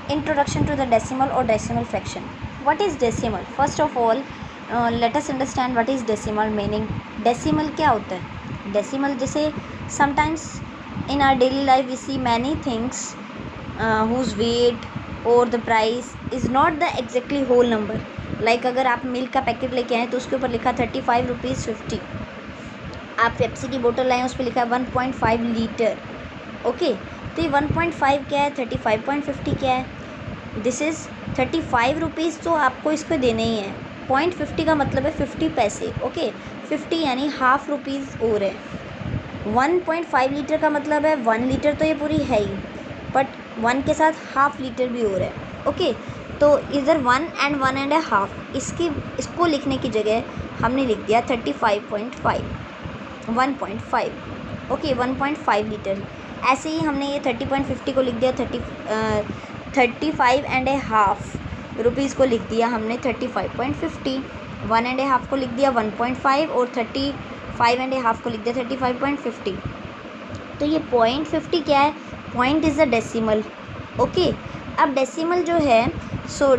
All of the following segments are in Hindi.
Introduction to the decimal or decimal fraction. What is decimal? First of all, let us understand what is decimal meaning. Decimal क्या होता है? Decimal जैसे sometimes in our daily life we see many things whose weight or the price is not the exactly whole number. Like अगर आप मिल्क का पैकेट लेके आए तो उसके ऊपर लिखा 35 रुपीज़ 50. आप पेप्सी की बोतल लाएँ उस पर लिखा है 1.5 लीटर. ओके, तो ये 1.5 क्या है, 35.50 क्या है? दिस इज़ 35 रुपीज़, तो आपको इसको देने ही है. 0.50 का मतलब है 50 पैसे. ओके, 50 यानी हाफ रुपीज़ और है. 1.5 लीटर का मतलब है 1 लीटर, तो ये पूरी है ही, बट 1 के साथ हाफ लीटर भी और है. ओके, तो इधर 1 and 1.5, इसको लिखने की जगह हमने लिख दिया 35.5, 1.5. Okay, 1.5 litre. ऐसे ही हमने ये 30.50 को लिख दिया 35.5 रुपीज़ को लिख दिया हमने 35.50. 1.5 को लिख दिया 1.5 और 35.5 को लिख दिया 35.50. तो ये 0.50 क्या है? Point is a decimal. Okay, अब डेसिमल जो है, सो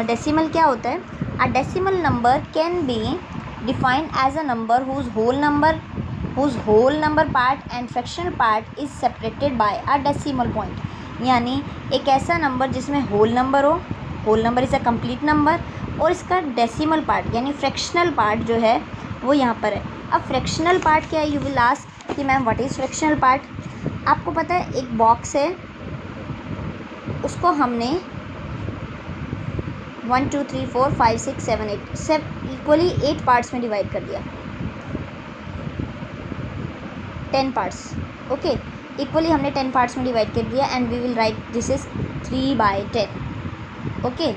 डेसिमल क्या होता है? A decimal number can be defined as a number whose whole number part and fractional part is separated by a decimal point. यानी एक ऐसा नंबर जिसमें होल नंबर हो, whole number is a complete number, और इसका डेसिमल पार्ट यानी फ्रैक्शनल पार्ट जो है वो यहाँ पर है. अब फ्रैक्शनल पार्ट क्या है? यू विल आस्क कि ma'am what is fractional part. आपको पता है एक बॉक्स है, उसको हमने 1 2 3 4 5 6 7 8 सब इक्वली 8 पार्ट्स में डिवाइड कर दिया. 10 पार्ट्स. ओके, इक्वली हमने 10 पार्ट्स में डिवाइड कर दिया and we will write this is 3/10. Okay,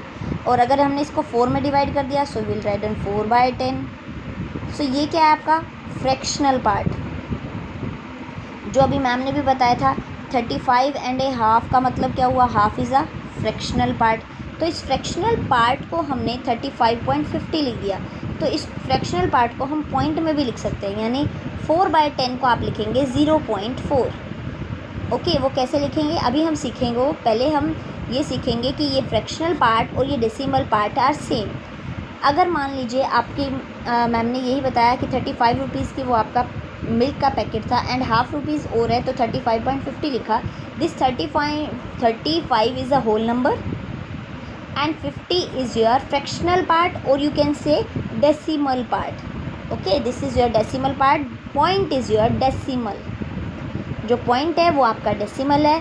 और अगर हमने इसको 4 में डिवाइड कर दिया so will write on 4/10. So ये क्या है आपका फ्रैक्शनल पार्ट, जो अभी मैम ने भी बताया था. 35.5 का मतलब क्या हुआ? Half is a fractional part. तो इस फ्रैक्शनल पार्ट को हमने 35.50 लिख दिया. तो इस फ्रैक्शनल पार्ट को हम पॉइंट में भी लिख सकते हैं, यानी 4/10 को आप लिखेंगे 0.4. ओके, वो कैसे लिखेंगे अभी हम सीखेंगे. वो पहले हम ये सीखेंगे कि ये फ्रैक्शनल पार्ट और ये डेसिमल पार्ट आर सेम. अगर मान लीजिए आपकी मैम ने यही बताया कि 35 रुपीज़ की वो आपका मिल्क का पैकेट था एंड हाफ रुपीज़ और है, तो 35.50 लिखा. This 35 is a whole number and 50 is your fractional part, or you can say decimal part. Okay, this is your decimal part. Point is your decimal. जो point है वो आपका decimal है.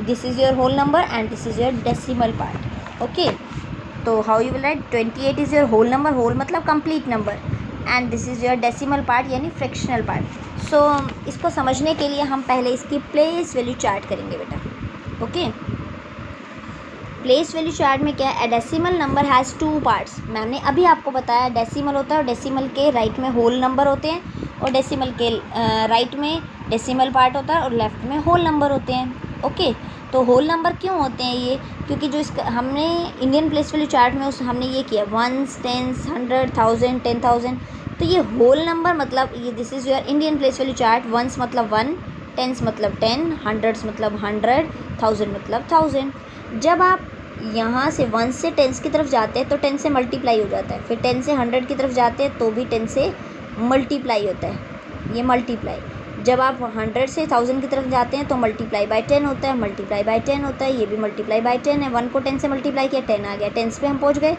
This is your whole number and this is your decimal part. Okay, तो how you will write? 28 is your whole number. whole मतलब complete number, and this is your decimal part यानी fractional part. So इसको समझने के लिए हम पहले इसकी प्लेस वैल्यू चार्ट करेंगे बेटा. ओके, प्लेस वैल्यू चार्ट में क्या है? ए डेसिमल नंबर हैज़ 2 पार्ट्स. मैंने अभी आपको बताया डेसिमल होता है और डेसिमल के राइट में होल नंबर होते हैं, और डेसिमल के राइट में डेसिमल पार्ट होता है और लेफ़्ट में होल नंबर होते हैं. ओके, तो होल नंबर क्यों होते हैं ये? क्योंकि जो इसका हमने इंडियन प्लेस वैल्यू चार्ट में हमने ये किया 1s 10s 100 1000 10,000. तो ये होल नंबर मतलब ये this is your Indian place value chart. 1s मतलब 1, 10s मतलब 10, 100s मतलब 100, 1000 मतलब 1000. जब आप यहाँ से 1 से 10 की तरफ जाते हैं तो 10 से मल्टीप्लाई हो जाता है, फिर 10 से 100 की तरफ जाते हैं तो भी 10 से मल्टीप्लाई होता है, ये मल्टीप्लाई. जब आप 100 से 1000 की तरफ जाते हैं तो मल्टीप्लाई बाय 10 होता है, मल्टीप्लाई बाय 10 होता है, ये भी मल्टीप्लाई बाय 10 है. 1 को 10 से मल्टीप्लाई किया 10 आ गया, 10 पे हम पहुँच गए.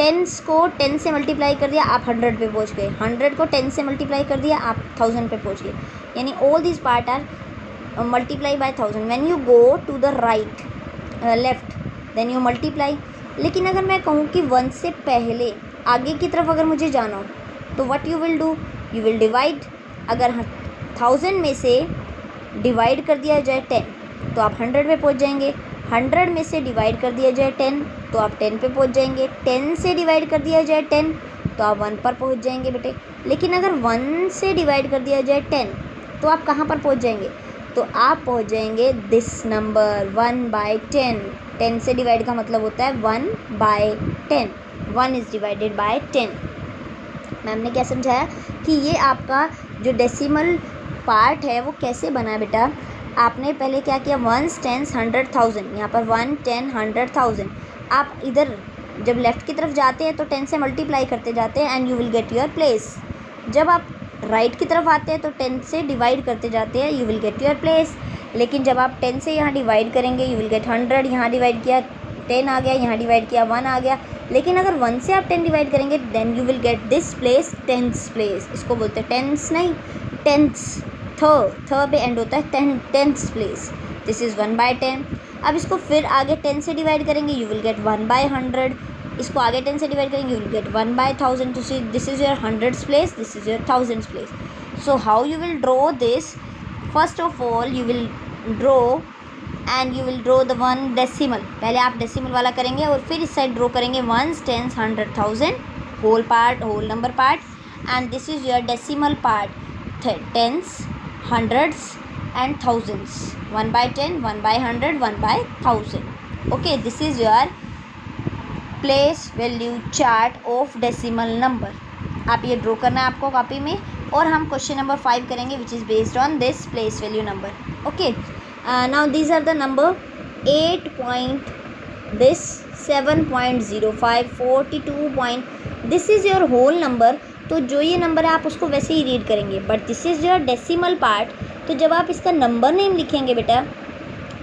10 को 10 से मल्टीप्लाई कर दिया आप 100 पे पहुँच गए, 100 को 10 से मल्टीप्लाई कर दिया आप 1000 पे पहुँच गए. यानी all this part are multiply by 1000. When you go to the right left then you multiply. लेकिन अगर मैं कहूँ कि 1 से पहले आगे की तरफ अगर मुझे जाना हो तो what you will do? You will divide. अगर 1000 में से डिवाइड कर दिया जाए 10 तो आप 100 पे पहुँच जाएंगे. 100 में से डिवाइड कर दिया जाए 10 तो आप 10 पे पहुँच जाएंगे. 10 से डिवाइड कर दिया जाए 10 तो आप 1 पर पहुँच जाएंगे बेटे. लेकिन अगर 1 से डिवाइड कर दिया जाए 10 तो आप कहाँ पर पहुँच जाएंगे? तो आप पहुँच जाएंगे दिस नंबर 1/10. 10 से डिवाइड का मतलब होता है 1/10. 1 इज़ डिवाइडेड बाय 10. मैम ने क्या समझाया कि ये आपका जो डेसिमल पार्ट है वो कैसे बना बेटा? आपने पहले क्या किया, 1s 10s 100,000, यहाँ पर 1 10 100,000। आप इधर जब लेफ़्ट की तरफ जाते हैं तो 10 से मल्टीप्लाई करते जाते हैं and you will get your place. जब आप राइट की तरफ आते हैं तो 10 से डिवाइड करते जाते हैं, you will get your place. लेकिन जब आप 10 से यहाँ डिवाइड करेंगे यू विल गेट 100, यहाँ डिवाइड किया 10 आ गया, यहाँ डिवाइड किया 1 आ गया। लेकिन अगर 1 से आप 10 डिवाइड करेंगे then you will get this place, 10th place. इसको बोलते हैं 10th नहीं 10th, थ पे एंड होता है 10th प्लेस। This is 1/10। अब इसको फिर आगे 10 से डिवाइड करेंगे यू विल गेट 1/100। इसको आगे 10 से डिवाइड करेंगे यू विल गेट 1/1000। तो this is your 100th place, this is your 1000th place. So how you will draw this, first of all you will draw and you will draw the one decimal. पहले आप डेसिमल वाला करेंगे और फिर इस साइड ड्रॉ करेंगे 1s 10s 100,000 whole part, whole number part, and this is your decimal part 10s 100s and 1000s, 1/10 1/100 1/1000। okay, this is your place value chart of decimal number। आप ये ड्रॉ करना है आपको कॉपी में, और हम क्वेश्चन नंबर 5 करेंगे which is based on this place value number. Okay, now these are the number 8 point this 7.05 42 this is your whole number. तो जो ये नंबर है आप उसको वैसे ही रीड करेंगे, but this is your decimal part. तो जब आप इसका नंबर नेम लिखेंगे बेटा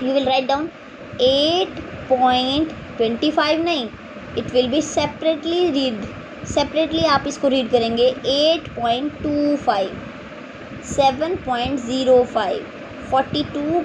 यू विल राइट डाउन 8.25 नहीं, it will be separately read, separately आप इसको रीड करेंगे 8.25 7.05 42